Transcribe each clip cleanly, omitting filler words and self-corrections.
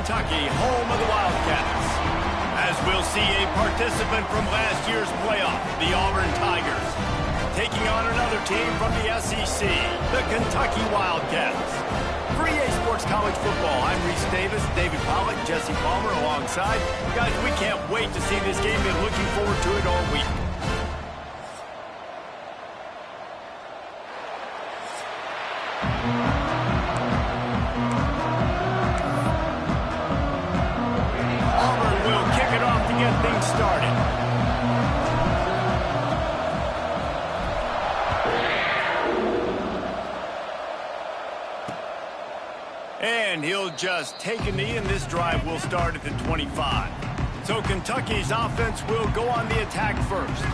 Kentucky, home of the Wildcats. As we'll see a participant from last year's playoff, the Auburn Tigers, taking on another team from the SEC, the Kentucky Wildcats. For EA Sports College Football, I'm Reese Davis, David Pollack, Jesse Palmer alongside. Guys, we can't wait to see this game. Been looking forward to it all week. Auburn will kick it off to get things started. And he'll just take a knee, and this drive will start at the 25. So Kentucky's offense will go on the attack first.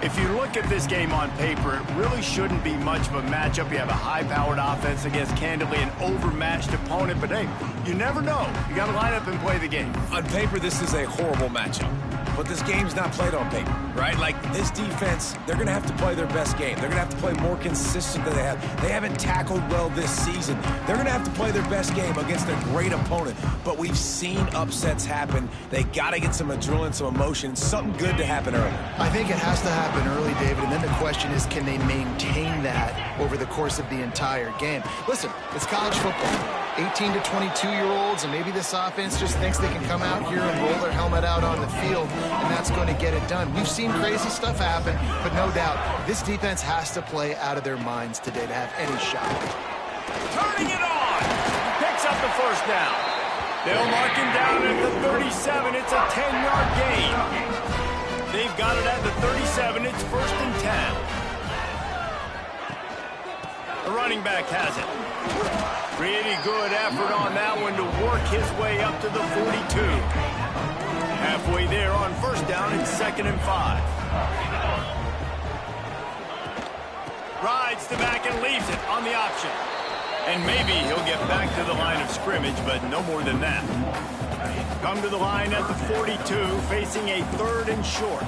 If you look at this game on paper, it really shouldn't be much of a matchup. You have a high-powered offense against, candidly, an overmatched opponent. But, hey, you never know. You got to line up and play the game. On paper, this is a horrible matchup. But this game's not played on paper, right? Like, this defense, they're going to have to play their best game. They're going to have to play more consistent than they have. They haven't tackled well this season. They're going to have to play their best game against a great opponent. But we've seen upsets happen. They got to get some adrenaline, some emotion, something good to happen early. I think it has to happen early, David, and then the question is, can they maintain that over the course of the entire game? Listen, it's college football. 18 to 22-year-olds, and maybe this offense just thinks they can come out here and roll their helmet out on the field, and that's going to get it done. We've seen crazy stuff happen, but no doubt, this defense has to play out of their minds today to have any shot. Turning it on. Picks up the first down. They'll mark him down at the 37. It's a 10-yard gain. They've got it at the 37. It's 1st and 10. The running back has it. Pretty good effort on that one to work his way up to the 42. Halfway there on first down, it's 2nd and 5. Rides the back and leaves it on the option. And maybe he'll get back to the line of scrimmage, but no more than that. Come to the line at the 42, facing a 3rd and short.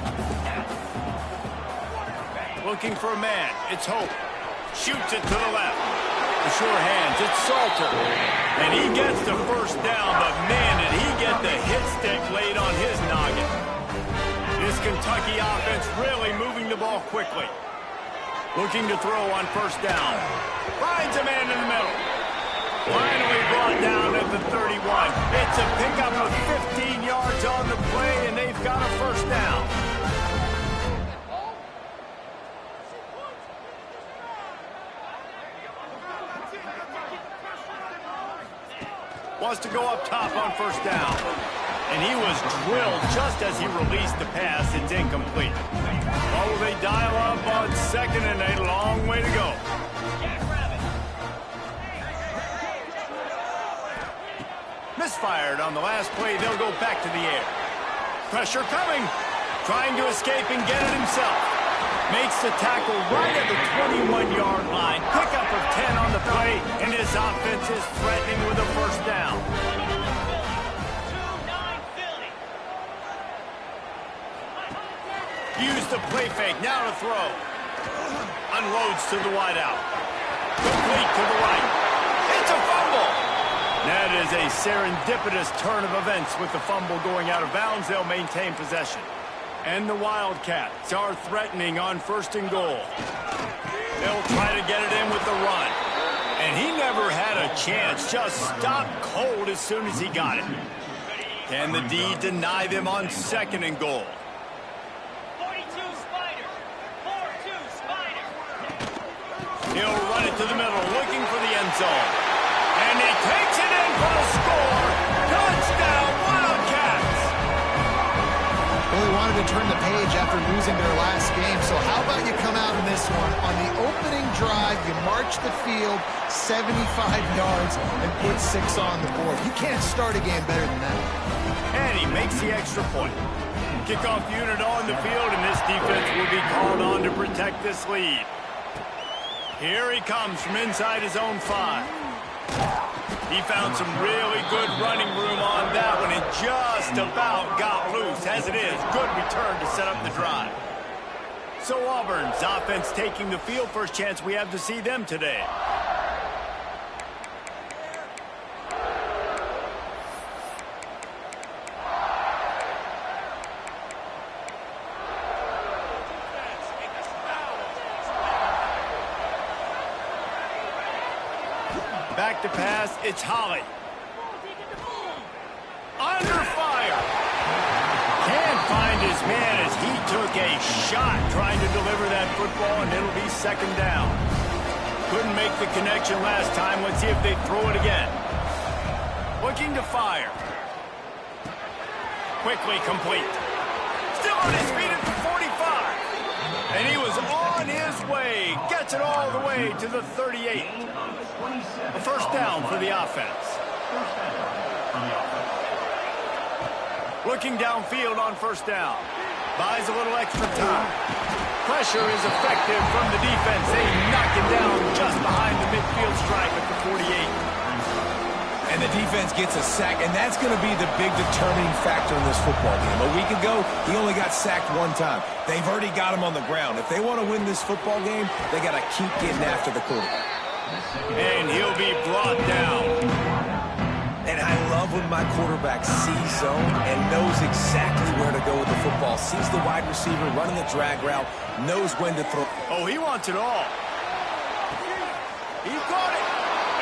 Looking for a man. It's Hope. Shoots it to the left. The sure hands, it's Salter. And he gets the first down, but man, did he get the hit stick laid on his noggin. This Kentucky offense really moving the ball quickly. Looking to throw on first down. Finds a man in the middle. Finally brought down at the 31. It's a pickup of 15 yards on the play, and they've got a first down. Wants to go up top on first down. And he was drilled just as he released the pass. It's incomplete. Oh, will they dial up on 2nd and a long way to go. Misfired on the last play. They'll go back to the air. Pressure coming. Trying to escape and get it himself. Makes the tackle right at the 21-yard line. Pickup of 10 on the play, and his offense is threatening with a first down. Use the play fake, now to throw. Unloads to the wideout. Complete to the right. It's a fumble. That is a serendipitous turn of events with the fumble going out of bounds. They'll maintain possession. And the Wildcats are threatening on 1st and goal. They'll try to get it in with the run. And he never had a chance. Just stopped cold as soon as he got it. Can the D deny them on 2nd and goal? 42 Spider. 4-2 Spider. He'll run it to the middle, looking for the end zone. And he takes it in for the score. Touchdown, Wildcats! Well, they wanted to turn the page after losing their last game, so how about you come out in this one? On the opening drive, you march the field 75 yards and put 6 on the board. You can't start a game better than that. And he makes the extra point. Kickoff unit on the field, and this defense will be called on to protect this lead. Here he comes from inside his own 5. He found some really good running room on that one and just about got loose. As it is, good return to set up the drive. So Auburn's offense taking the field. First chance we have to see them today. Back to pass. It's Holly. Under fire. Can't find his man as he took a shot trying to deliver that football, and it'll be second down. Couldn't make the connection last time. Let's see if they throw it again. Looking to fire. Quickly complete. Still on his feet at the 45. And he was on his way. Gets it all the way to the 38. A first down for the offense. Looking downfield on first down. Buys a little extra time. Pressure is effective from the defense. They knock him down just behind the midfield stripe at the 48. And the defense gets a sack, and that's going to be the big determining factor in this football game. A week ago, he only got sacked one time. They've already got him on the ground. If they want to win this football game, they got to keep getting after the quarterback. And he'll be brought down. And I love when my quarterback sees zone and knows exactly where to go with the football. Sees the wide receiver running the drag route, knows when to throw. Oh, he wants it all. He caught it.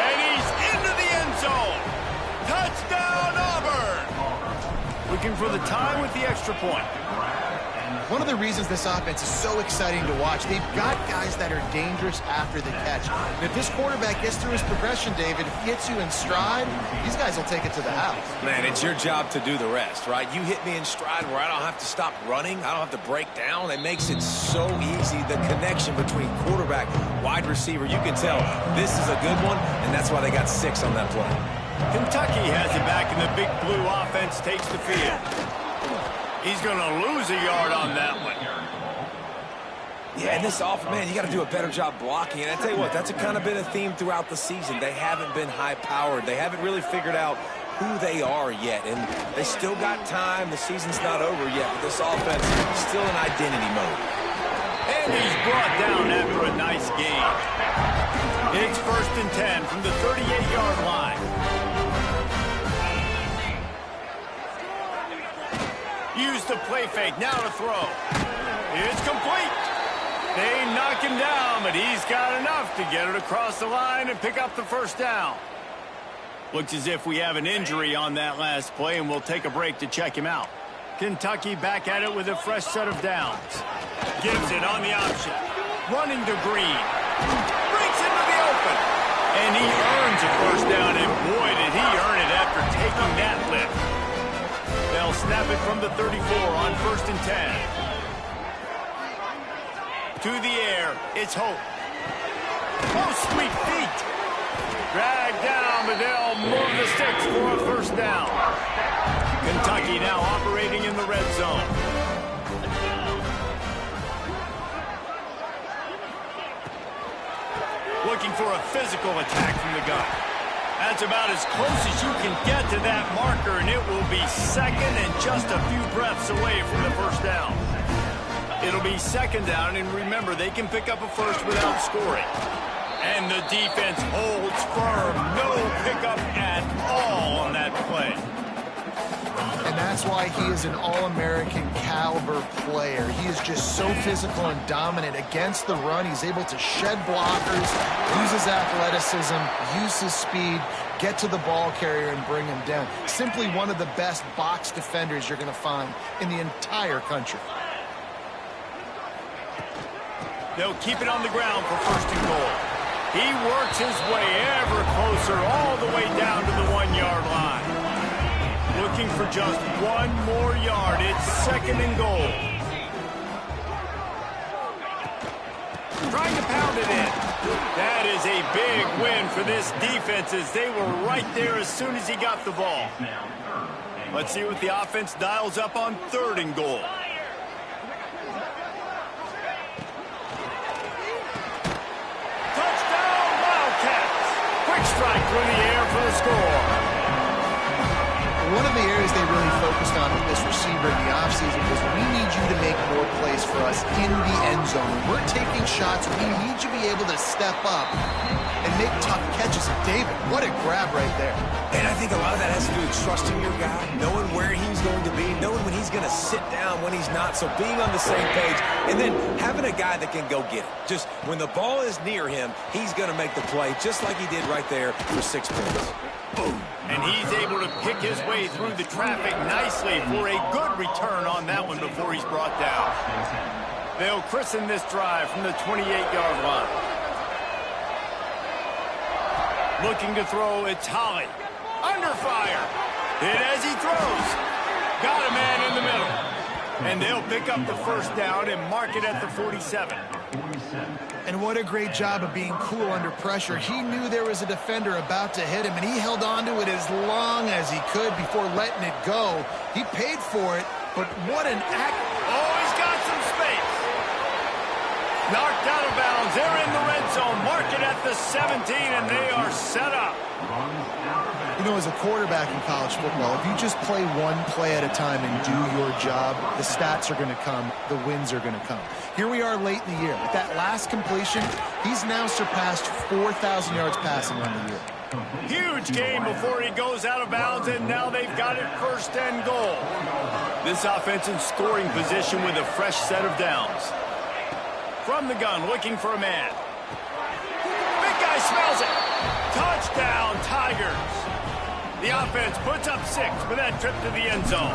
And he's into the end zone. Touchdown, Auburn. Looking for the tie with the extra point. One of the reasons this offense is so exciting to watch, they've got guys that are dangerous after the catch. And if this quarterback gets through his progression, David, if he hits you in stride, these guys will take it to the house. Man, it's your job to do the rest, right? You hit me in stride where I don't have to stop running. I don't have to break down. It makes it so easy, the connection between quarterback, wide receiver. You can tell this is a good one, and that's why they got 6 on that play. Kentucky has it back, and the big blue offense takes the field. He's going to lose a yard on that one. Yeah, and this man, you got to do a better job blocking. And I tell you what, that's kind of been a theme throughout the season. They haven't been high-powered. They haven't really figured out who they are yet. And they still got time. The season's not over yet, but this offense is still in identity mode. And he's brought down after a nice gain. It's 1st and 10 from the 38-yard line. Use the play fake, now to throw. It's complete. They knock him down, but he's got enough to get it across the line and pick up the first down. Looks as if we have an injury on that last play, and we'll take a break to check him out. Kentucky back at it with a fresh set of downs. Gives it on the option. Running to Green. Breaks into the open. And he earns a first down, and boy, did he earn it after taking that lift. They'll snap it from the 34 on 1st and 10. To the air, it's Hope. Oh, sweet feet. Dragged down, but they'll move the sticks for a first down. Kentucky now operating in the red zone. Looking for a physical attack from the gun. That's about as close as you can get to that marker, and it will be second and just a few breaths away from the first down. It'll be second down, and remember, they can pick up a first without scoring. And the defense holds firm. No pickup at all on that play. And that's why he is an All-American caliber player. He is just so physical and dominant against the run. He's able to shed blockers, use his athleticism, use his speed, get to the ball carrier and bring him down. Simply one of the best box defenders you're going to find in the entire country. They'll keep it on the ground for 1st and goal. He works his way ever closer all the way down to the 1-yard line. Looking for just one more yard. It's 2nd and goal. Trying to pound it in. That is a big win for this defense as they were right there as soon as he got the ball. Let's see what the offense dials up on 3rd and goal. Touchdown, Wildcats. Quick strike through the air for the score. One of the areas they really focused on with this receiver in the offseason was we need you to make more plays for us in the end zone. We're taking shots. We need you to be able to step up and make tough catches. And David, what a grab right there. And I think a lot of that has to do with trusting your guy, knowing where he's going to be, knowing when he's going to sit down, when he's not, so being on the same page, and then having a guy that can go get it. Just when the ball is near him, he's going to make the play, just like he did right there for 6 points. And he's able to pick his way through the traffic nicely for a good return on that one before he's brought down. They'll christen this drive from the 28-yard line. Looking to throw, it's Holly. Under fire. Hit as he throws. Got a man in the middle. And they'll pick up the first down and mark it at the 47. And what a great job of being cool under pressure. He knew there was a defender about to hit him, and he held on to it as long as he could before letting it go. He paid for it, but what an act. Oh, he's got some space. Knocked out of bounds. They're in the red zone. Mark it at the 17, and they are set up. You know, as a quarterback in college football, if you just play one play at a time and do your job, the stats are going to come, the wins are going to come. Here we are late in the year. With that last completion, he's now surpassed 4,000 yards passing on the year. Huge game before he goes out of bounds, and now they've got it first and goal. This offense in scoring position with a fresh set of downs. From the gun, looking for a man. Big guy smells it. Touchdown, Tigers. The offense puts up 6 with that trip to the end zone.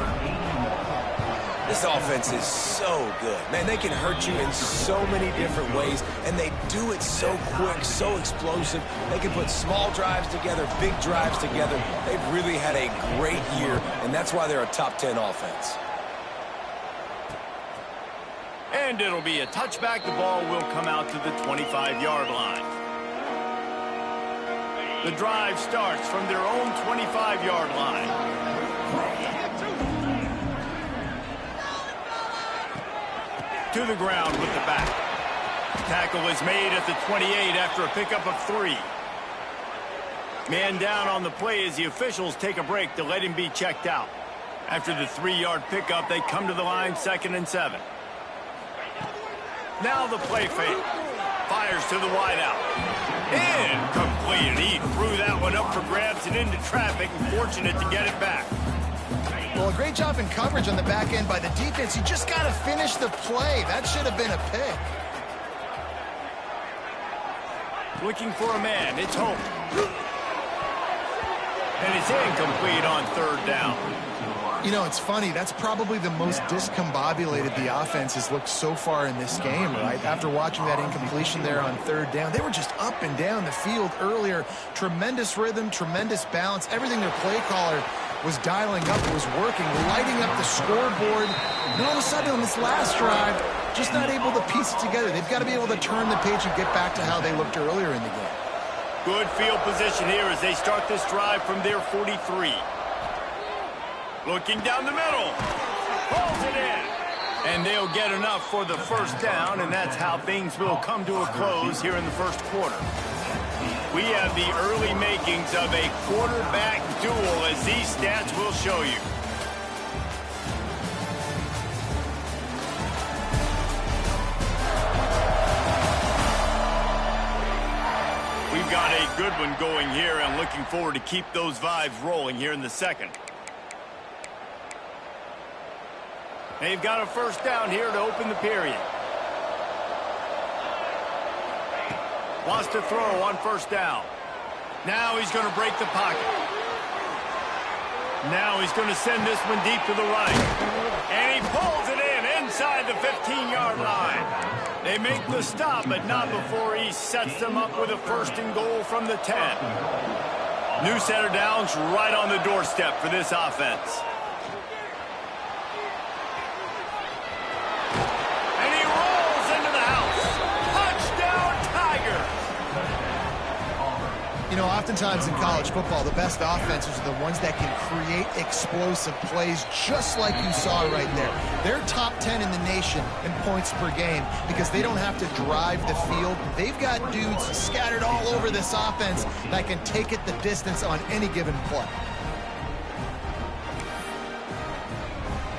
This offense is so good. Man, they can hurt you in so many different ways, and they do it so quick, so explosive. They can put small drives together, big drives together. They've really had a great year, and that's why they're a top 10 offense. And it'll be a touchback. The ball will come out to the 25-yard line. The drive starts from their own 25-yard line. To the ground with the back. Tackle is made at the 28 after a pickup of 3. Man down on the play as the officials take a break to let him be checked out. After the 3-yard pickup, they come to the line 2nd and 7. Now the play fake. Fires to the wideout. Incomplete, and he threw that one up for grabs and into traffic, and fortunate to get it back. Well, a great job in coverage on the back end by the defense. You just got to finish the play. That should have been a pick. Looking for a man. It's Hope. And it's incomplete on 3rd down. You know, it's funny. That's probably the most discombobulated the offense has looked so far in this game, right? After watching that incompletion there on 3rd down, they were just up and down the field earlier. Tremendous rhythm, tremendous balance. Everything their play caller was dialing up, was working, lighting up the scoreboard. And all of a sudden on this last drive, just not able to piece it together. They've got to be able to turn the page and get back to how they looked earlier in the game. Good field position here as they start this drive from their 43. Looking down the middle. Pulls it in. And they'll get enough for the first down, and that's how things will come to a close here in the first quarter. We have the early makings of a quarterback duel, as these stats will show you. We've got a good one going here, and looking forward to keep those vibes rolling here in the second. They've got a first down here to open the period. Wants to throw on first down. Now he's going to break the pocket. Now he's going to send this one deep to the right. And he pulls it in inside the 15-yard line. They make the stop, but not before he sets them up with a 1st and goal from the 10. New set of downs right on the doorstep for this offense. You know, oftentimes in college football, the best offenses are the ones that can create explosive plays, just like you saw right there. They're top 10 in the nation in points per game because they don't have to drive the field. They've got dudes scattered all over this offense that can take it the distance on any given play.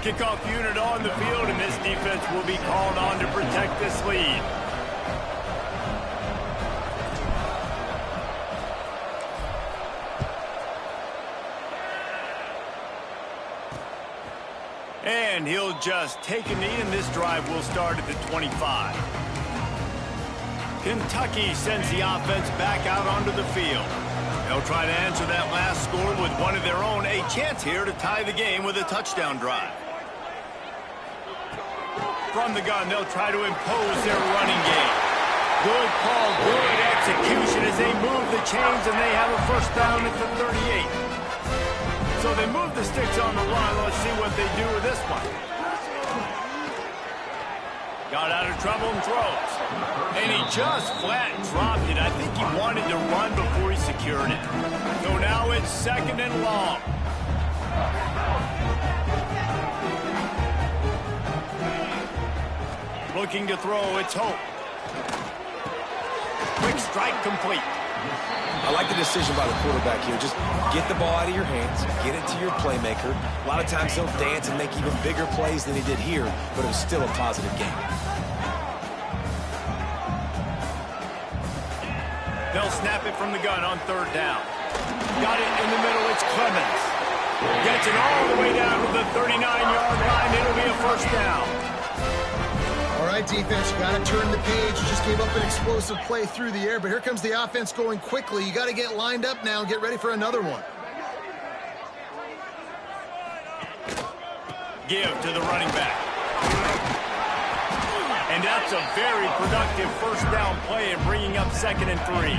Kickoff unit on the field, and this defense will be called on to protect this lead. And he'll just take a knee, and this drive will start at the 25. Kentucky sends the offense back out onto the field. They'll try to answer that last score with one of their own. A chance here to tie the game with a touchdown drive. From the gun, they'll try to impose their running game. Good call, good execution as they move the chains, and they have a first down at the 38. So they move the sticks on the run. Let's see what they do with this one. Got out of trouble and throws. And he just flat dropped it. I think he wanted to run before he secured it. So now it's second and long. Looking to throw, it's Hope. Quick strike complete. I like the decision by the quarterback here. Just get the ball out of your hands, get it to your playmaker. A lot of times he'll dance and make even bigger plays than he did here, but it was still a positive game. They'll snap it from the gun on third down. Got it in the middle, it's Clemens. Gets it all the way down to the 39-yard line. It'll be a first down. All right, defense, you got to turn the page. You just gave up an explosive play through the air, but here comes the offense going quickly. You got to get lined up now and get ready for another one. Give to the running back. And that's a very productive first down play and bringing up 2nd and 3.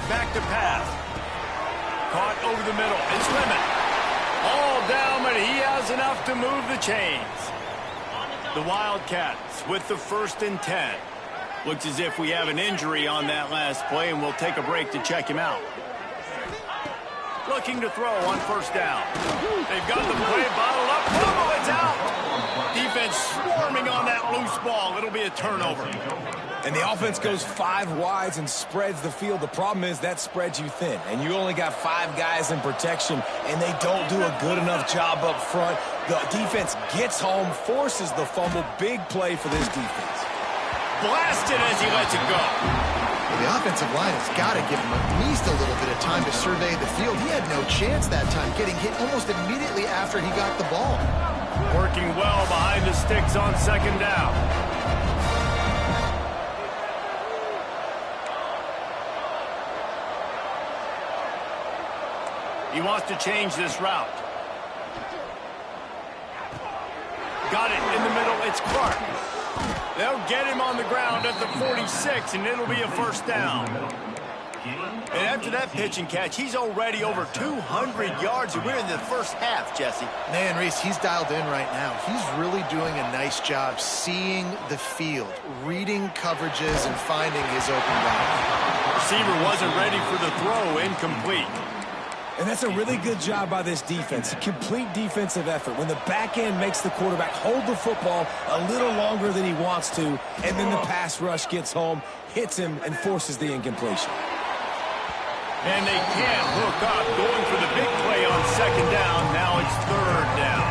Back to pass. Caught over the middle. It's Lemon. All down, but he has enough to move the chains. The Wildcats with the 1st and 10. Looks as if we have an injury on that last play, and we'll take a break to check him out. Looking to throw on first down. They've got the play bottled up. Oh, it's out. Defense swarming on that loose ball. It'll be a turnover. And the offense goes 5 wides and spreads the field. The problem is that spreads you thin, and you only got 5 guys in protection, and they don't do a good enough job up front. The defense gets home, forces the fumble. Big play for this defense. Blasted as he lets it go. The offensive line has got to give him at least a little bit of time to survey the field. He had no chance that time, getting hit almost immediately after he got the ball. Working well behind the sticks on 2nd down. He wants to change this route. Got it in the middle. It's Clark. They'll get him on the ground at the 46, and it'll be a first down. And after that pitch and catch, he's already over 200 yards, and we're in the first half, Jesse. Man, Reese, he's dialed in right now. He's really doing a nice job seeing the field, reading coverages, and finding his open route. Receiver wasn't ready for the throw, incomplete. And that's a really good job by this defense. Complete defensive effort. When the back end makes the quarterback hold the football a little longer than he wants to, and then the pass rush gets home, hits him, and forces the incompletion. And they can't hook up. Going for the big play on 2nd down. Now it's 3rd down.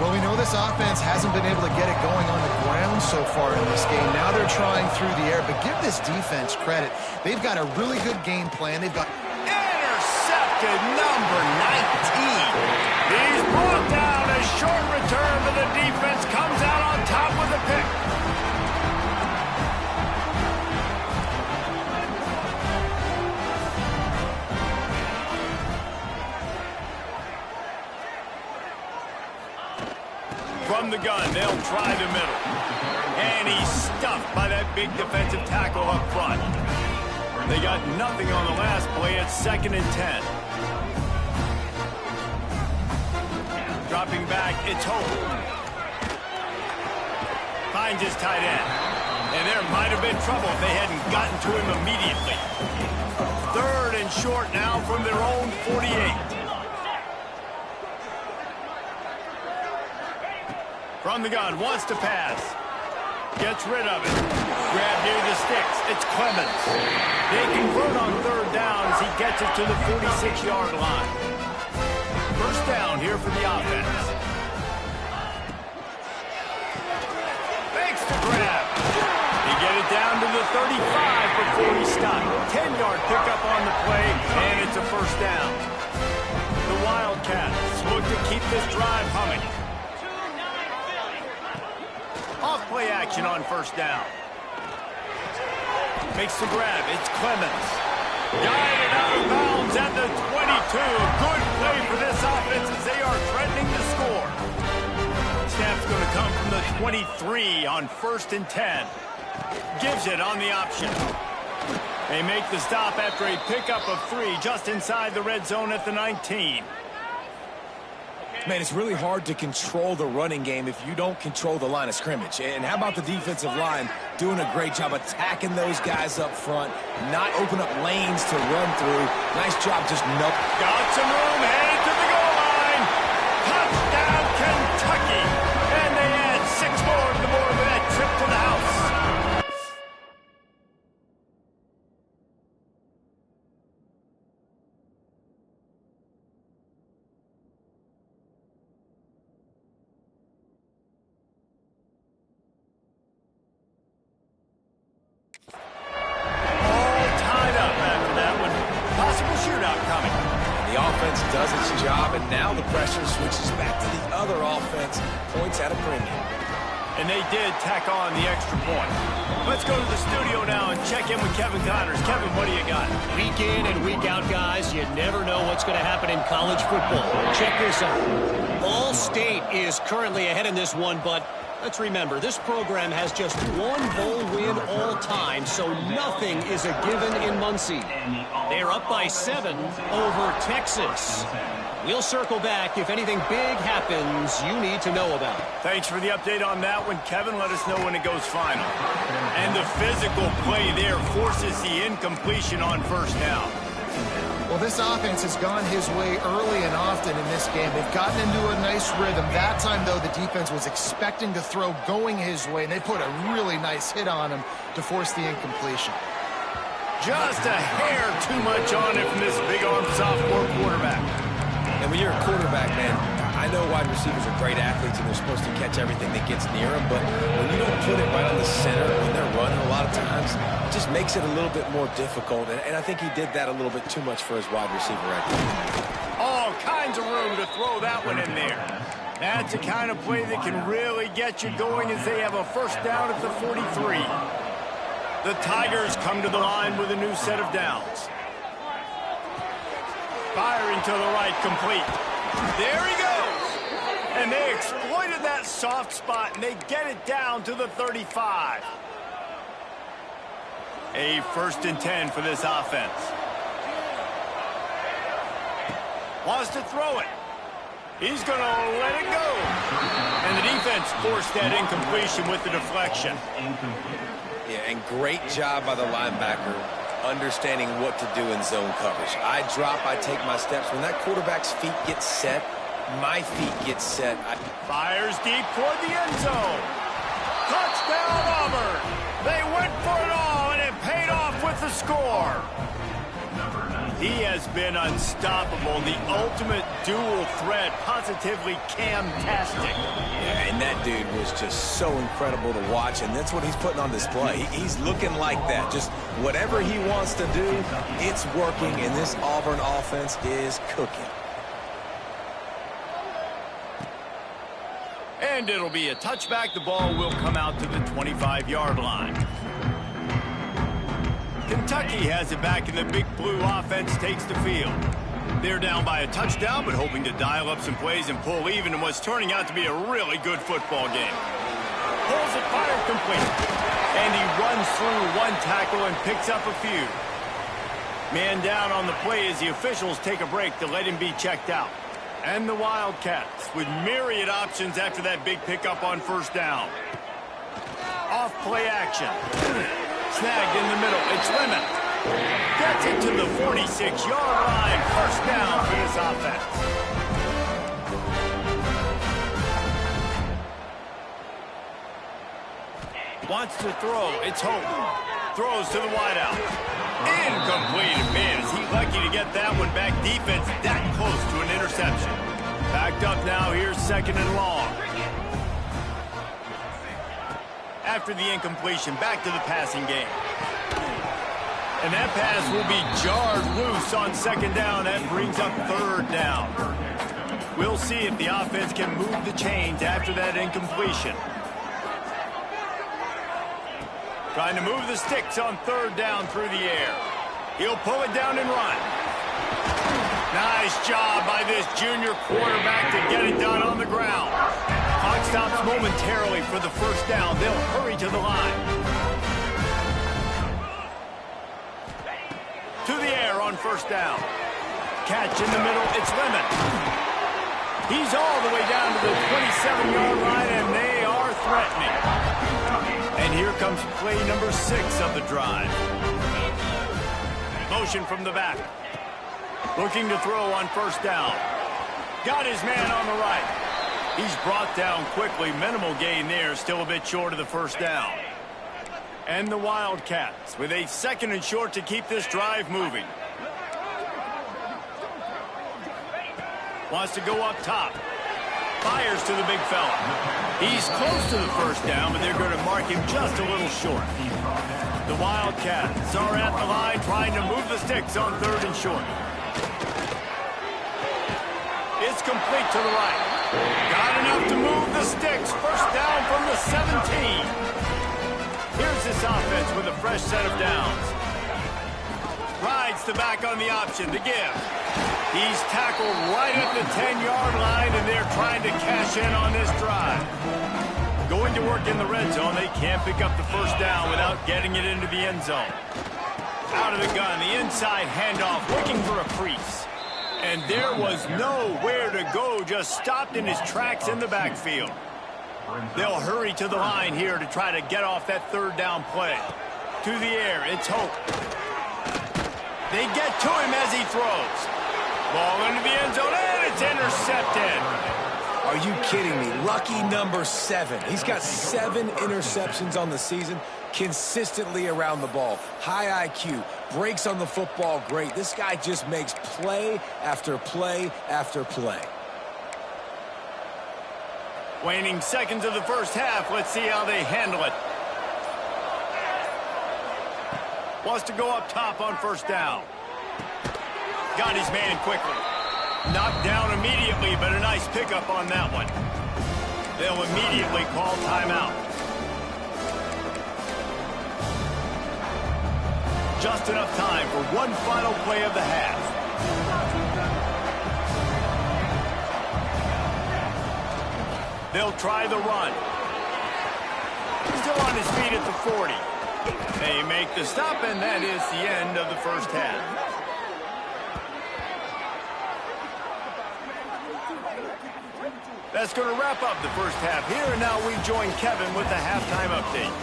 Well, we know this offense hasn't been able to get it going on the ground so far in this game. Now they're trying through the air, but give this defense credit. They've got a really good game plan. They've got intercepted number 19. He's brought down. A short return, but the defense comes out on top with a pick. From the gun, they'll try the middle. And he's stuffed by that big defensive tackle up front. They got nothing on the last play. It's 2nd and 10. Dropping back, it's Hope. Finds his tight end. And there might have been trouble if they hadn't gotten to him immediately. 3rd and short now from their own 48. From the gun, wants to pass. Gets rid of it. Grab near the sticks. It's Clemens. They convert on 3rd down as he gets it to the 46-yard line. First down here for the offense. Fakes the grab. They get it down to the 35. 10-yard pickup on the play, and it's a first down. The Wildcats look to keep this drive humming. Off play action on first down. Makes the grab. It's Clemens. Guided out of bounds at the 22. Good play for this offense as they are threatening to score. Snap's going to come from the 23 on 1st and 10. Gives it on the option. They make the stop after a pickup of 3 just inside the red zone at the 19. Man, it's really hard to control the running game if you don't control the line of scrimmage. And how about the defensive line doing a great job attacking those guys up front, not open up lanes to run through. Nice job just Got some room, headed to the goal line. Touchdown, Kentucky. And they add 6 more to the board with that trip to the house. Does its job, and now the pressure switches back to the other offense. Points at a premium. And they did tack on the extra point. Let's go to the studio now and check in with Kevin Connors. Kevin, what do you got? Week in and week out, guys, you never know what's going to happen in college football. Check this out. All State is currently ahead in this one, but let's remember, this program has just 1 bowl win all time, so nothing is a given in Muncie. They're up by 7 over Texas. We'll circle back if anything big happens you need to know about. Thanks for the update on that one, Kevin. Let us know when it goes final. And the physical play there forces the incompletion on first down. Well, this offense has gone his way early and often in this game. They've gotten into a nice rhythm. That time, though, the defense was expecting to throw going his way, and they put a really nice hit on him to force the incompletion. Just a hair too much on it from this big-armed sophomore quarterback. And when you're a quarterback, man, I know wide receivers are great athletes and they're supposed to catch everything that gets near them, but when you don't put it right on the center when they're running a lot of times, it just makes it a little bit more difficult. And I think he did that a little bit too much for his wide receiver right there. All kinds of room to throw that one in there. That's the kind of play that can really get you going as they have a first down at the 43. The Tigers come to the line with a new set of downs. Firing to the right, complete. There he goes. And they exploited that soft spot, and they get it down to the 35. A 1st and 10 for this offense. Wants to throw it. He's going to let it go. And the defense forced that incompletion with the deflection. Yeah, and great job by the linebacker understanding what to do in zone coverage. I drop, I take my steps. When that quarterback's feet get set, my feet get set. Fires deep toward the end zone. Touchdown, Auburn. They went for it all, and it paid off with the score. He has been unstoppable, the ultimate dual threat, positively Cam-tastic. Yeah, and that dude was just so incredible to watch, and that's what he's putting on display. He's looking like that. Just whatever he wants to do, it's working, and this Auburn offense is cooking. And it'll be a touchback. The ball will come out to the 25-yard line. Kentucky has it back, and the Big Blue offense takes the field. They're down by a touchdown, but hoping to dial up some plays and pull even in what's turning out to be a really good football game. Pulls it, fired complete. And he runs through one tackle and picks up a few. Man down on the play as the officials take a break to let him be checked out. And the Wildcats with myriad options after that big pickup on first down. Off play action. Snagged in the middle. It's Lemon. Gets it to the 46-yard line. First down for this offense. Wants to throw. It's Hope. Throws to the wideout. Incomplete. Man, is he lucky to get that one back. Defense that close to an interception. Backed up now. Here's 2nd and long. After the incompletion, back to the passing game. And that pass will be jarred loose on second down. That brings up third down. We'll see if the offense can move the chains after that incompletion. Trying to move the sticks on third down through the air. He'll pull it down and run. Nice job by this junior quarterback to get it done on the ground. Clock stops momentarily for the first down. They'll hurry to the line. To the air on first down. Catch in the middle. It's Lemon. He's all the way down to the 27-yard line, and they are threatening. And here comes play number 6 of the drive. Motion from the back. Looking to throw on first down. Got his man on the right. He's brought down quickly. Minimal gain there. Still a bit short of the first down. And the Wildcats with a 2nd and short to keep this drive moving. Wants to go up top. Fires to the big fella. He's close to the first down, but they're going to mark him just a little short. The Wildcats are at the line trying to move the sticks on 3rd and short. It's complete to the right. Got enough to move the sticks. First down from the 17. Here's this offense with a fresh set of downs. Rides the back on the option to give. He's tackled right at the 10-yard line, and they're trying to cash in on this drive. Going to work in the red zone. They can't pick up the first down without getting it into the end zone. Out of the gun, the inside handoff, looking for a crease. And there was nowhere to go, just stopped in his tracks in the backfield. They'll hurry to the line here to try to get off that 3rd down play. To the air, it's Hope. They get to him as he throws. Ball into the end zone, and it's intercepted. Are you kidding me? Lucky number 7. He's got 7 interceptions on the season, consistently around the ball. High IQ, breaks on the football great. This guy just makes play after play after play. Waning seconds of the first half. Let's see how they handle it. Wants to go up top on first down. Got his man quickly. Knocked down immediately, but a nice pickup on that one. They'll immediately call timeout. Just enough time for one final play of the half. They'll try the run. Still on his feet at the 40. They make the stop, and that is the end of the first half. That's going to wrap up the first half here, and now we join Kevin with the halftime update.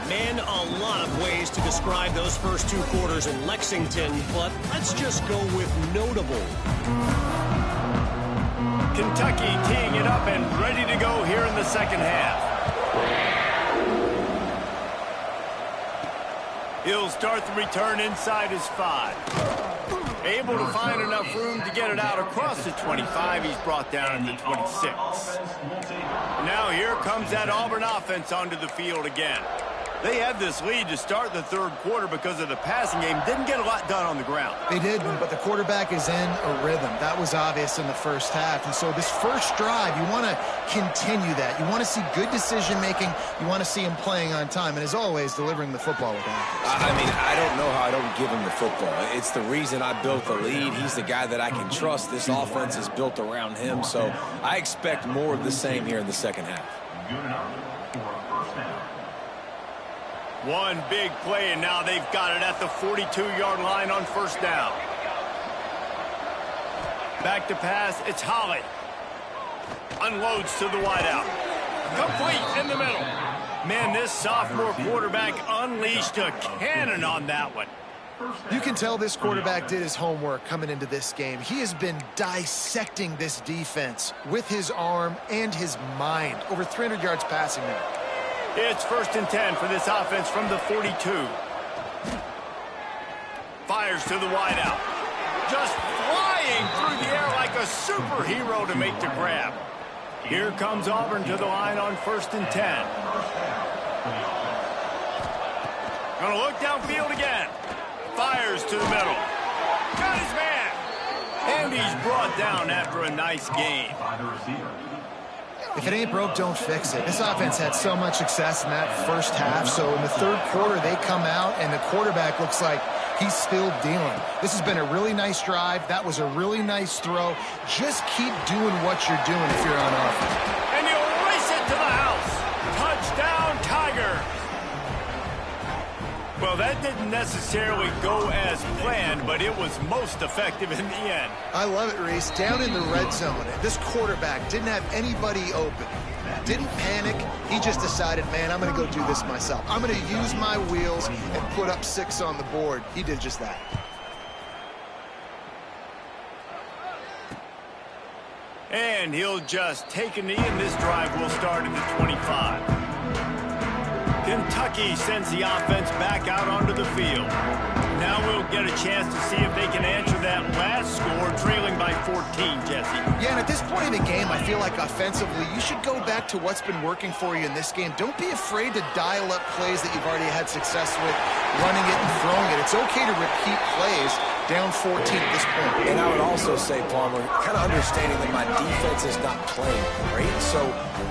Man, a lot of ways to describe those first 2 quarters in Lexington, but let's just go with notable. Kentucky teeing it up and ready to go here in the second half. He'll start the return inside his 5. Able to find enough room to get it out across the 25. He's brought down at the 26. Now here comes that Auburn offense onto the field again. They had this lead to start the 3rd quarter because of the passing game. Didn't get a lot done on the ground. They didn't, but the quarterback is in a rhythm. That was obvious in the first half. And so this first drive, you want to continue that. You want to see good decision-making. You want to see him playing on time. And as always, delivering the football with accuracy. I mean, I don't know how I don't give him the football. It's the reason I built the lead. He's the guy that I can trust. This offense is built around him. So I expect more of the same here in the second half. One big play, and now they've got it at the 42-yard line on first down. Back to pass, it's Holly. Unloads to the wideout. Complete in the middle. Man, this sophomore quarterback unleashed a cannon on that one. You can tell this quarterback did his homework coming into this game. He has been dissecting this defense with his arm and his mind. Over 300 yards passing now. It's 1st and 10 for this offense from the 42. Fires to the wideout. Just flying through the air like a superhero to make the grab. Here comes Auburn to the line on 1st and 10. Gonna look downfield again. fires to the middle. Got his man. And he's brought down after a nice game. If it ain't broke, don't fix it. This offense had so much success in that first half, so in the third quarter, they come out, and the quarterback looks like he's still dealing. This has been a really nice drive. That was a really nice throw. Just keep doing what you're doing if you're on offense. And he'll race it to the house. Touchdown, Tiger. Well, that didn't necessarily go as planned, but it was most effective in the end. I love it, Reese. Down in the red zone, this quarterback didn't have anybody open. Didn't panic. He just decided, man, I'm going to go do this myself. I'm going to use my wheels and put up 6 on the board. He did just that. And he'll just take a knee, and this drive will start at the 25. Kentucky sends the offense back out onto the field. Now we'll get a chance to see if they can answer that last score, trailing by 14, Jesse. Yeah, and at this point in the game, I feel like offensively, you should go back to what's been working for you in this game. Don't be afraid to dial up plays that you've already had success with, running it and throwing it. It's okay to repeat plays down 14 at this point. And I would also say, Palmer, kind of understanding that my defense is not playing great. So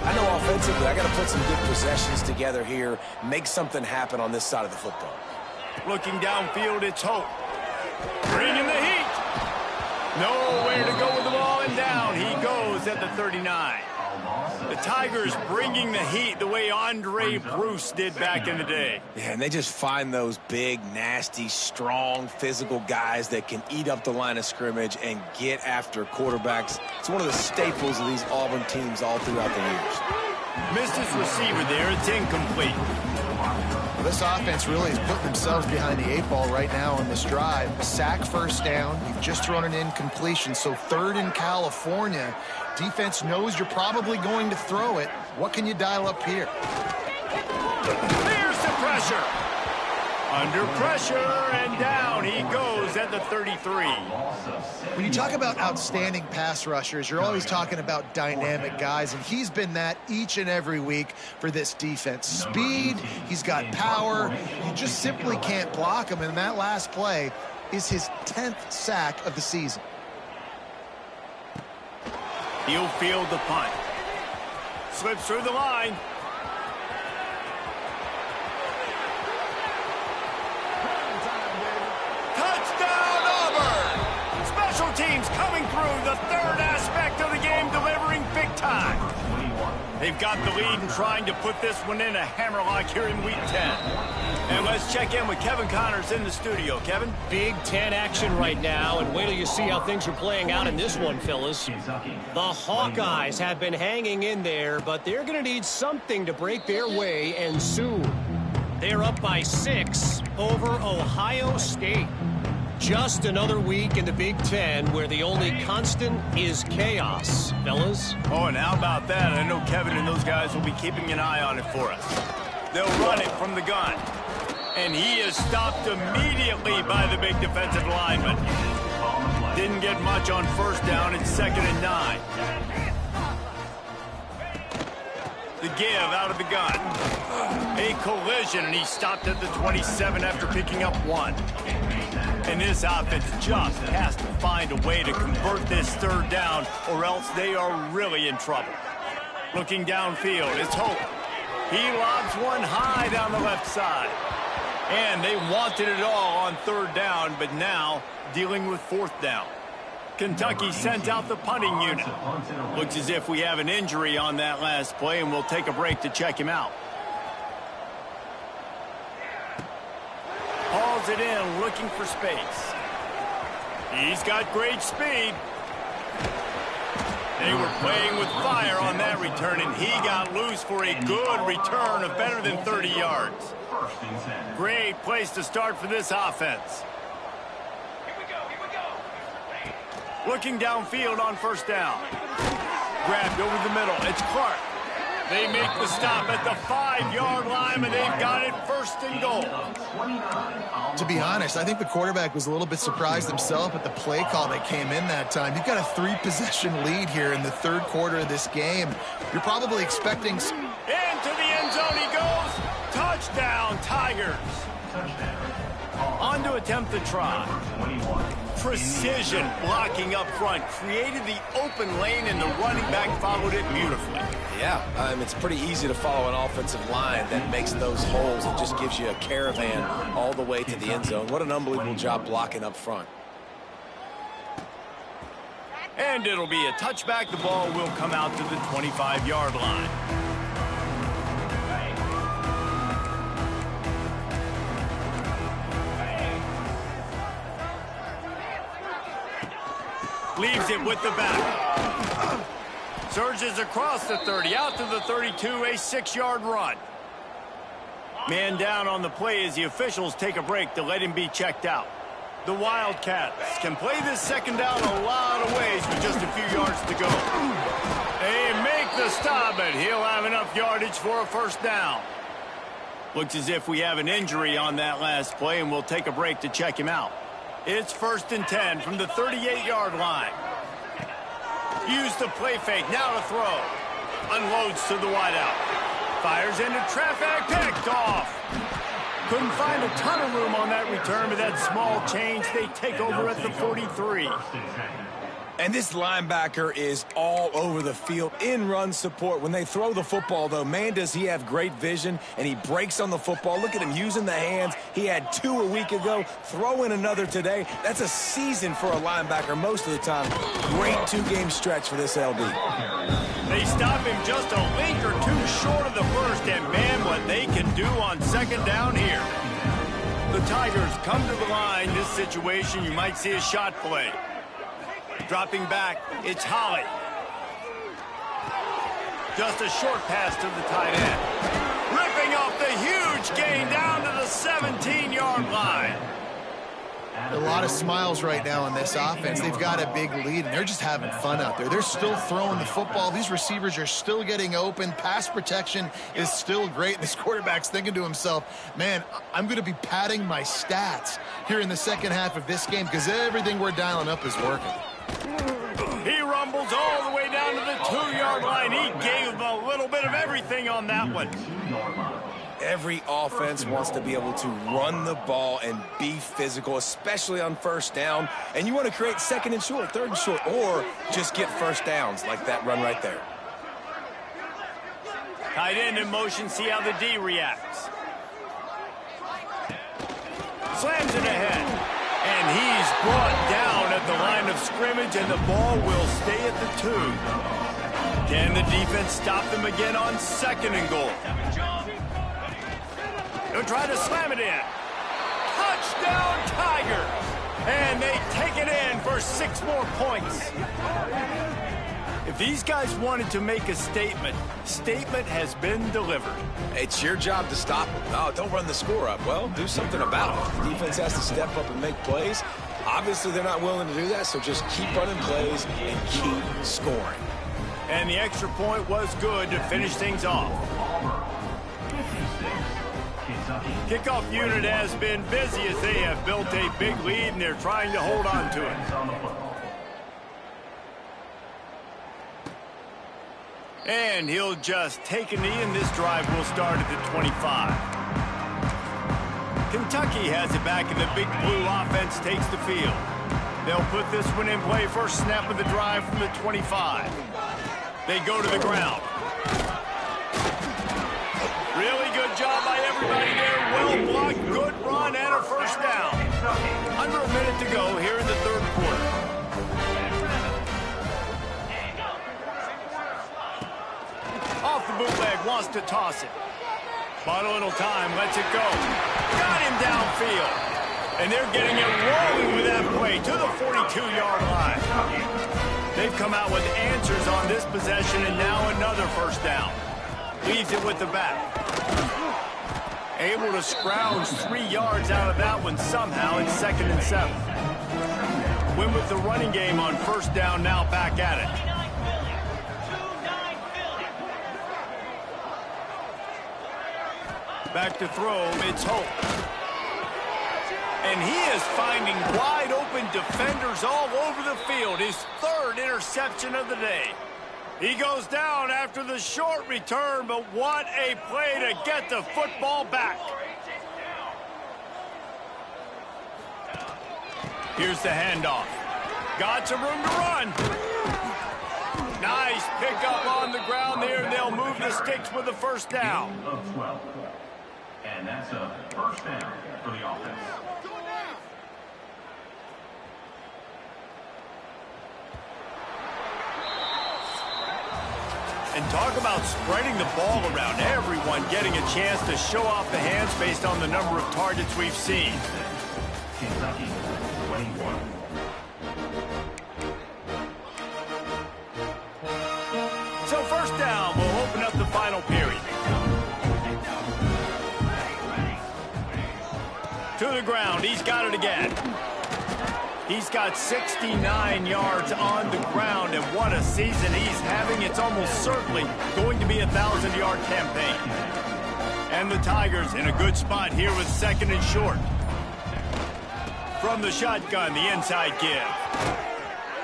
I know offensively I got to put some good possessions together here, make something happen on this side of the football. Looking downfield, it's Hope. Bringing the heat. Nowhere to go with the ball, and down he goes at the 39. The Tigers bringing the heat the way Andre Bruce did back in the day. Yeah, and they just find those big, nasty, strong, physical guys that can eat up the line of scrimmage and get after quarterbacks. It's one of the staples of these Auburn teams all throughout the years. Missed his receiver there. It's incomplete. Well, this offense really is putting themselves behind the 8 ball right now on this drive. Sack, first down. You've just thrown an incompletion, so 3rd in California. Defense knows you're probably going to throw it. What can you dial up here? There's the pressure. Under pressure, and down he goes at the 33. When you talk about outstanding pass rushers, you're always talking about dynamic guys, and he's been that each and every week for this defense. Speed, he's got power. You just simply can't block him, and that last play is his 10th sack of the season. He'll field the punt. Slips through the line. Touchdown, Auburn! Special teams coming through, the third aspect of the game, delivering big time. They've got the lead and trying to put this one in a hammerlock here in Week 10. And let's check in with Kevin Connors in the studio. Kevin? Big 10 action right now, and wait till you see how things are playing out in this one, fellas. The Hawkeyes have been hanging in there, but they're going to need something to break their way, and soon. They're up by 6 over Ohio State. Just another week in the Big Ten where the only constant is chaos, fellas. Oh, and how about that? I know Kevin and those guys will be keeping an eye on it for us. They'll run it from the gun. And he is stopped immediately by the big defensive lineman. Didn't get much on first down. It's 2nd and 9. The give out of the gun. A collision, and he stopped at the 27 after picking up 1. And this offense just has to find a way to convert this 3rd down, or else they are really in trouble. Looking downfield, it's Hope. He lobs one high down the left side. And they wanted it all on 3rd down, but now dealing with 4th down. Kentucky sends out the punting unit. Looks as if we have an injury on that last play, and we'll take a break to check him out. Hauls it in, looking for space. He's got great speed. They were playing with fire on that return, and he got loose for a good return of better than 30 yards. Great place to start for this offense. Looking downfield on 1st down. Grabbed over the middle. It's Clark. They make the stop at the 5-yard line, and they've got it 1st and goal. To be honest, I think the quarterback was a little bit surprised himself at the play call that came in that time. You've got a 3-possession lead here in the 3rd quarter of this game. You're probably expecting... Into the end zone he goes. Touchdown, Tigers. On to attempt the try. Precision blocking up front created the open lane, and the running back followed it beautifully. Yeah, it's pretty easy to follow an offensive line that makes those holes and just gives you a caravan all the way to the end zone. What an unbelievable job blocking up front. And it'll be a touchback. The ball will come out to the 25-yard line. Leaves it with the back. Surges across the 30, out to the 32, a 6-yard run. Man down on the play as the officials take a break to let him be checked out. The Wildcats can play this second down a lot of ways with just a few yards to go. They make the stop, but he'll have enough yardage for a first down. Looks as if we have an injury on that last play, and we'll take a break to check him out. It's 1st and 10 from the 38-yard line. Use the play fake, now to throw. Unloads to the wideout. Fires into traffic, picked off. Couldn't find a ton of room on that return, but that small change, they take over at the 43. And this linebacker is all over the field in run support. When they throw the football, though, man, does he have great vision, and he breaks on the football. Look at him using the hands. He had 2 a week ago. Throw in another today. That's a season for a linebacker most of the time. Great 2-game stretch for this LB. They stop him just a link or 2 short of the first, and man, what they can do on second down here. The Tigers come to the line. This situation, you might see a shot play. Dropping back, it's Holly. Just a short pass to the tight end. Ripping off the huge gain down to the 17-yard line. A lot of smiles right now on this offense. They've got a big lead, and they're just having fun out there. They're still throwing the football. These receivers are still getting open. Pass protection is still great. This quarterback's thinking to himself, man, I'm going to be padding my stats here in the second half of this game because everything we're dialing up is working. He rumbles all the way down to the 2-yard line. He gave a little bit of everything on that one. Every offense wants to be able to run the ball and be physical, especially on first down. And you want to create 2nd and short, 3rd and short, or just get first downs like that run right there. Tight end in motion, see how the D reacts. Slams it ahead. And he's brought down at the line of scrimmage, and the ball will stay at the 2. Can the defense stop them again on 2nd and goal? They'll try to slam it in. Touchdown, Tigers! And they take it in for 6 more points. If these guys wanted to make a statement has been delivered. It's your job to stop them. No, don't run the score up. Well, do something about it. The defense has to step up and make plays. Obviously, they're not willing to do that, so just keep running plays and keep scoring. And the extra point was good to finish things off. Kickoff unit has been busy as they have built a big lead, and they're trying to hold on to it. And he'll just take a knee, and this drive will start at the 25. Kentucky has it back, and the big blue offense takes the field. They'll put this one in play. First snap of the drive from the 25. They go to the ground. Really good job by everybody there. Well blocked, good run, and a first down. Under a minute to go here in the 3rd quarter. Off the bootleg, wants to toss it. Bought a little time, lets it go. Got him downfield. And they're getting it rolling with that play to the 42-yard line. They've come out with answers on this possession, and now another first down. Leaves it with the back. Able to scrounge 3 yards out of that one somehow in 2nd and 7. Win with the running game on first down, now back at it. Back to throw, it's Hope. And he is finding wide open defenders all over the field. His 3rd interception of the day. He goes down after the short return, but what a play to get the football back. Here's the handoff. Got some room to run. Nice pickup on the ground there. They'll move the sticks with the first down. Gain of 12. And that's a first down for the offense. And talk about spreading the ball around. Everyone getting a chance to show off the hands based on the number of targets we've seen. Kentucky 21. So first down, we'll open up the final period. To the ground, he's got it again. He's got 69 yards on the ground, and what a season he's having. It's almost certainly going to be a 1,000-yard campaign. And the Tigers in a good spot here with second and short. From the shotgun, the inside give.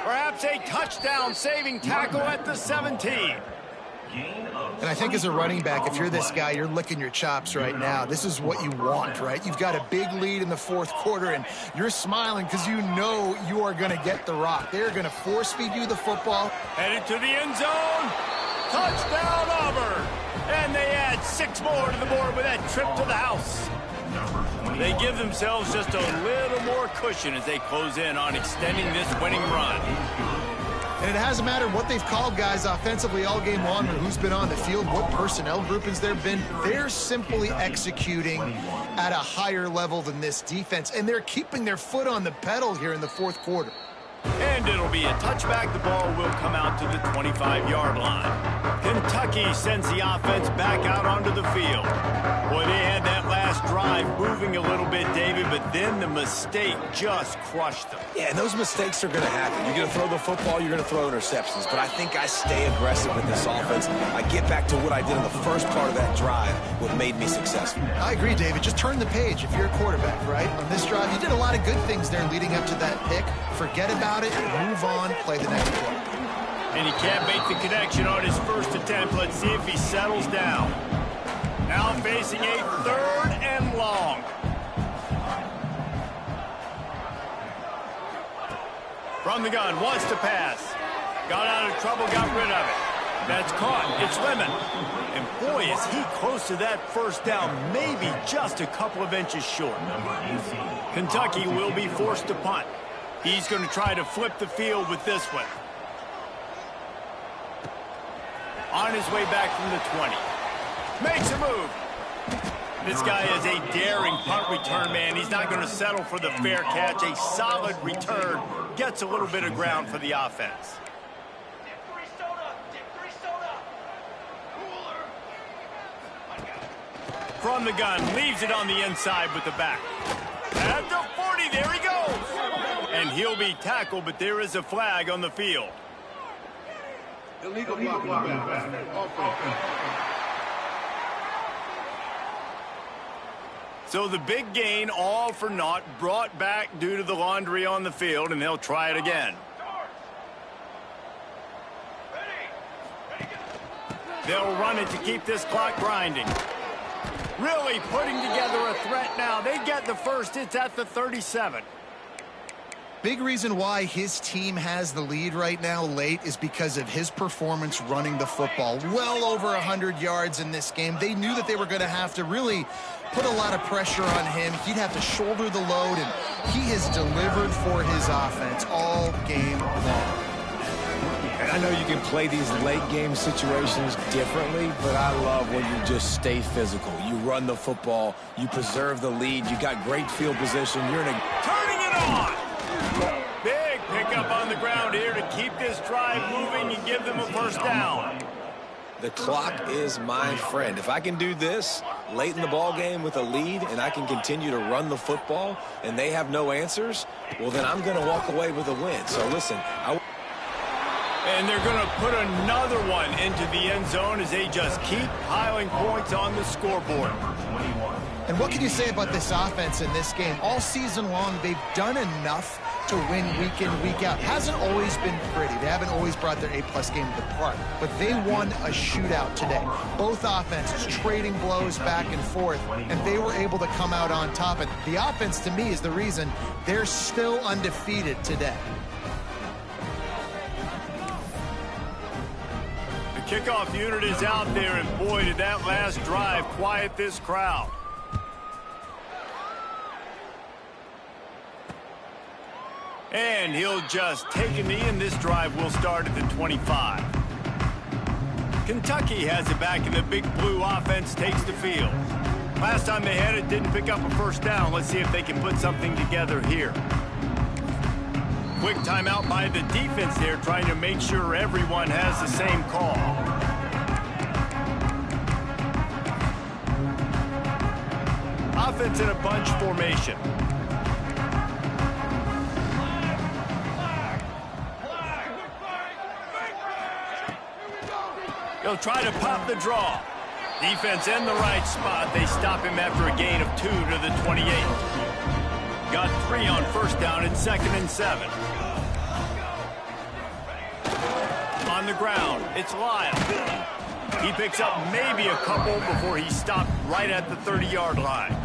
Perhaps a touchdown-saving tackle at the 17. And I think as a running back, if you're this guy, you're licking your chops right now. This is what you want, right? You've got a big lead in the fourth quarter, and you're smiling because you know you are going to get the rock. They're going to force-feed you the football. Headed to the end zone. Touchdown, Auburn. And they add 6 more to the board with that trip to the house. They give themselves just a little more cushion as they close in on extending this winning run. And it hasn't mattered what they've called guys offensively all game long or who's been on the field, what personnel groupings there have been. They're simply executing at a higher level than this defense, and they're keeping their foot on the pedal here in the fourth quarter. And it'll be a touchback. The ball will come out to the 25-yard line. Kentucky sends the offense back out onto the field. Boy, they had that last drive moving a little bit, David, but then the mistake just crushed them. Yeah, and those mistakes are going to happen. You're going to throw the football, you're going to throw interceptions. But I think I stay aggressive with this offense. I get back to what I did in the first part of that drive, what made me successful. I agree, David. Just turn the page if you're a quarterback, right? On this drive, you did a lot of good things there leading up to that pick. Forget about it, move on, play the next play. And he can't make the connection on his first attempt. Let's see if he settles down. Now facing a 3rd and long. From the gun, wants to pass. Got out of trouble, got rid of it. That's caught. It's Lemon. And boy, is he close to that first down, maybe just a couple of inches short. Kentucky will be forced to punt. He's going to try to flip the field with this one. On his way back from the 20. Makes a move. This guy is a daring punt return man. He's not going to settle for the fair catch. A solid return. Gets a little bit of ground for the offense. From the gun, leaves it on the inside with the back. At the 40, there he goes. And he'll be tackled, but there is a flag on the field. Illegal blocking. So the big gain, all for naught, brought back due to the laundry on the field, and they'll try it again. They'll run it to keep this clock grinding. Really putting together a threat now. They get the first. It's at the 37. Big reason why his team has the lead right now late is because of his performance running the football. Well over 100 yards in this game. They knew that they were going to have to really put a lot of pressure on him. He'd have to shoulder the load, and he has delivered for his offense all game long. And I know you can play these late game situations differently, but I love when you just stay physical. You run the football, you preserve the lead, you got great field position, you're in a... Turning it on! Big pickup on the ground here to keep this drive moving and give them a first down. The clock is my friend. If I can do this late in the ball game with a lead and I can continue to run the football and they have no answers, well, then I'm going to walk away with a win. So listen, and they're going to put another one into the end zone as they just keep piling points on the scoreboard. And what can you say about this offense in this game? All season long, they've done enough to win week in, week out. Hasn't always been pretty. They haven't always brought their A-plus game to the park. But they won a shootout today. Both offenses trading blows back and forth, and they were able to come out on top. And the offense, to me, is the reason they're still undefeated today. The kickoff unit is out there, and boy, did that last drive quiet this crowd. And he'll just take a knee, and this drive will start at the 25. Kentucky has it back, and the big blue offense takes the field. Last time they had it, didn't pick up a first down. Let's see if they can put something together here. Quick timeout by the defense there, trying to make sure everyone has the same call. Offense in a bunch formation. He'll try to pop the draw. Defense in the right spot. They stop him after a gain of 2 to the 28. Got 3 on first down and 2nd and 7. On the ground, it's Lyle. He picks up maybe a couple before he stopped right at the 30-yard line.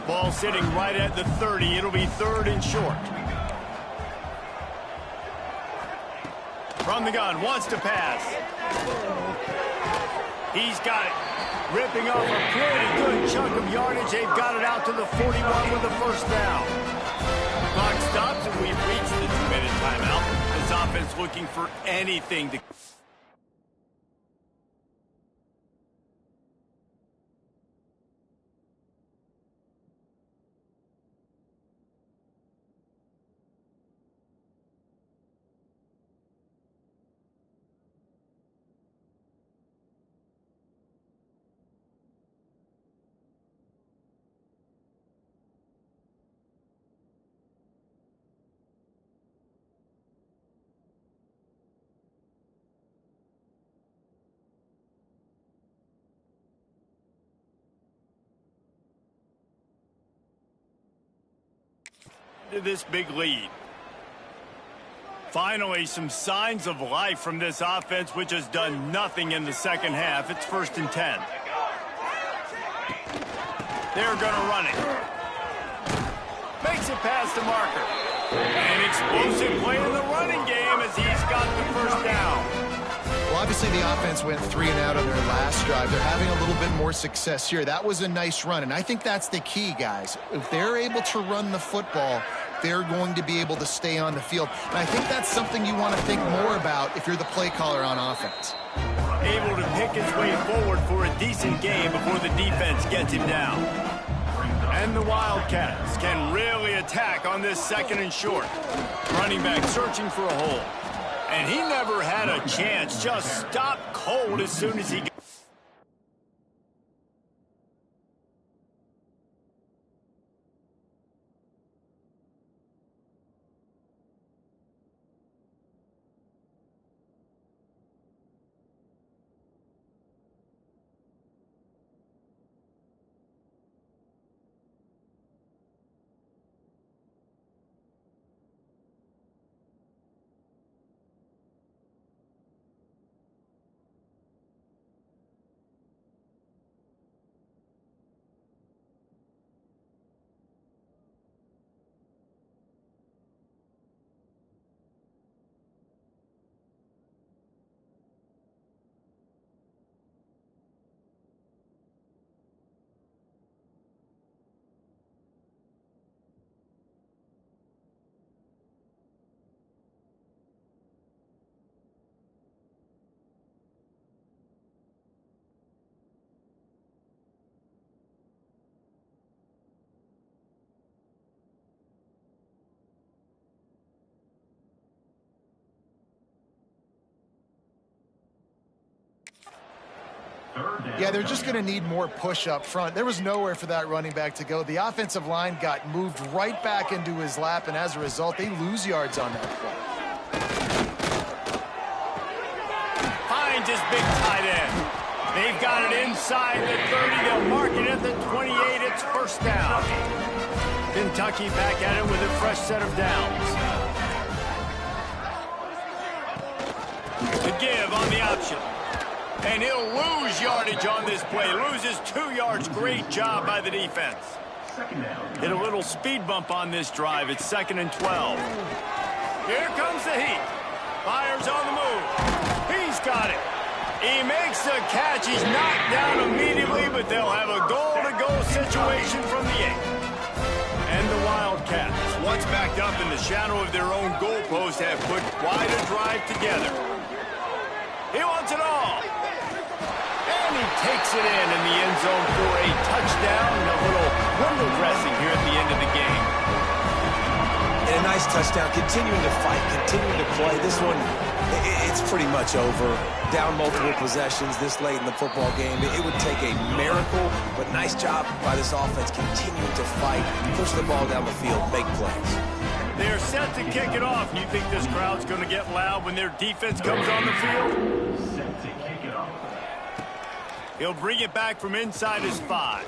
Ball sitting right at the 30. It'll be 3rd and short. From the gun, wants to pass. He's got it. Ripping off a pretty good chunk of yardage. They've got it out to the 41 with a first down. Clock stops, and we've reached the 2-minute timeout. This offense looking for anything to... this big lead. Finally, some signs of life from this offense, which has done nothing in the second half. It's 1st and 10. They're going to run it. Makes it past the marker. An explosive play in the running game as he's got the first down. Well, obviously the offense went 3 and out on their last drive. They're having a little bit more success here. That was a nice run, and I think that's the key, guys. If they're able to run the football, they're going to be able to stay on the field. And I think that's something you want to think more about if you're the play caller on offense. Able to pick his way forward for a decent game before the defense gets him down. And the Wildcats can really attack on this 2nd and short. Running back searching for a hole. And he never had a chance. Just stopped cold as soon as he got... Yeah, they're just going to need more push up front. There was nowhere for that running back to go. The offensive line got moved right back into his lap, and as a result, they lose yards on that play. Finds his big tight end. They've got it inside the 30. They'll mark it at the 28. It's first down. Kentucky back at it with a fresh set of downs. The give on the option. And he'll lose yardage on this play. Loses 2 yards. Great job by the defense. Hit a little speed bump on this drive. It's 2nd and 12. Here comes the heat. Fires on the move. He's got it. He makes the catch. He's knocked down immediately, but they'll have a goal-to-go situation from the 8. And the Wildcats, once backed up in the shadow of their own goalpost, have put quite a drive together. He wants it all. And he takes it in the end zone for a touchdown. A little window dressing here at the end of the game. And a nice touchdown. Continuing to fight, continuing to play. This one, it's pretty much over. Down multiple possessions this late in the football game. It would take a miracle, but nice job by this offense continuing to fight, push the ball down the field, make plays. They're set to kick it off. You think this crowd's going to get loud when their defense comes on the field? Set to kick it off. He'll bring it back from inside his 5.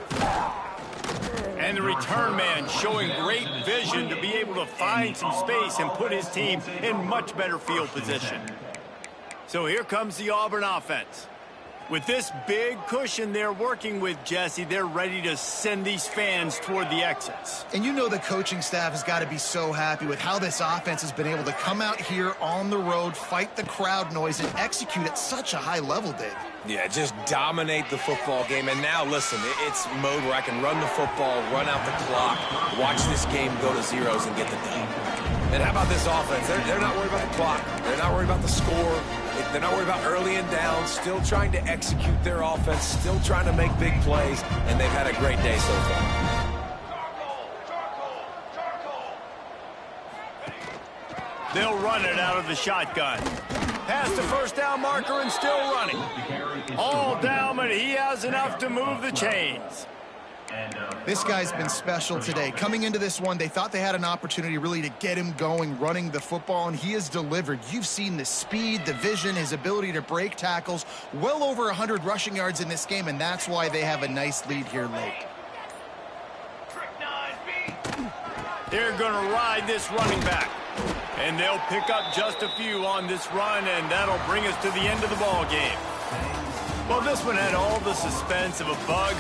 And the return man showing great vision to be able to find some space and put his team in much better field position. So here comes the Auburn offense. With this big cushion they're working with, Jesse, they're ready to send these fans toward the exits. And you know the coaching staff has got to be so happy with how this offense has been able to come out here on the road, fight the crowd noise, and execute at such a high level, Dave. Yeah, just dominate the football game. And now, listen, it's mode where I can run the football, run out the clock, watch this game go to zeros and get the dub. And how about this offense? They're not worried about the clock. They're not worried about the score. They're not worried about early and down. Still trying to execute their offense. Still trying to make big plays. And they've had a great day so far. They'll run it out of the shotgun. Past the first down marker and still running. All down, but he has enough to move the chains. This guy's been special today. Coming into this one, they thought they had an opportunity really to get him going, running the football, and he has delivered. You've seen the speed, the vision, his ability to break tackles. Well over 100 rushing yards in this game, and that's why they have a nice lead here late. They're going to ride this running back. And they'll pick up just a few on this run, and that'll bring us to the end of the ball game. Well, this one had all the suspense of a bug